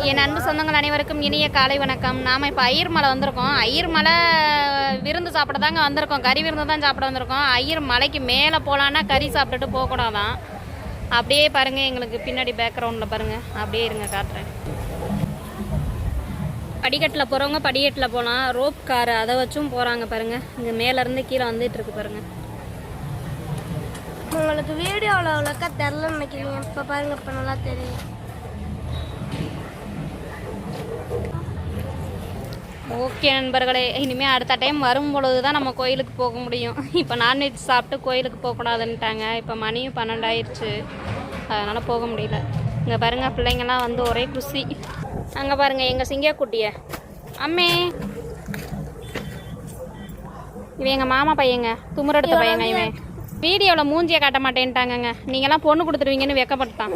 என் அன்பு சொந்தங்கள் அனைவருக்கும் இனிய காலை வணக்கம். நாம் இப்போ ஐயர் மலை வந்திருக்கோம். ஐயர் மலை விருந்து சாப்பிட தாங்க வந்திருக்கோம். கறி விருந்து தான் சாப்பிட வந்திருக்கோம். ஐயர் மலைக்கு மேலே போகலான்னா கறி சாப்பிட்டுட்டு போகக்கூடாதான். அப்படியே பாருங்கள், எங்களுக்கு பின்னாடி பேக்ரவுண்டில் பாருங்கள். அப்படியே இருங்க, காட்டுறேன். படிக்கட்டில் போகிறவங்க படிக்கட்டில் போகலாம். ரோப் கார் அதை வச்சும் போகிறாங்க பாருங்கள். இங்கே மேலேருந்து கீழே வந்துட்டுருக்கு பாருங்கள். உங்களுக்கு வீடியோவில் அவ்வளோக்கா தெரிலன்னு நினைக்கிறீங்க. இப்போ பாருங்கள், இப்போ நல்லா தெரியும். ஓகே நண்பர்களே, இனிமேல் அடுத்த டைம் வரும் பொழுது தான் நம்ம கோயிலுக்கு போக முடியும். இப்போ நான்வெஜ் சாப்பிட்டு கோயிலுக்கு போகக்கூடாதுன்ட்டாங்க. இப்போ மணியும் 12 ஆயிடுச்சு, அதனால் போக முடியல. இங்கே பாருங்கள், பிள்ளைங்கள்லாம் வந்து ஒரே குஷி. அங்கே பாருங்கள் எங்கள் சிங்கக்குட்டியை. அம்மே, இவன் எங்கள் மாமா பையங்க, துமுரெடுத்த பையங்க. இவன் வீடியோவில் மூஞ்சியை காட்ட மாட்டேன்ட்டாங்கங்க. நீங்கள்லாம் பொண்ணு கொடுத்துருவீங்கன்னு வெக்கப்பட்டான்.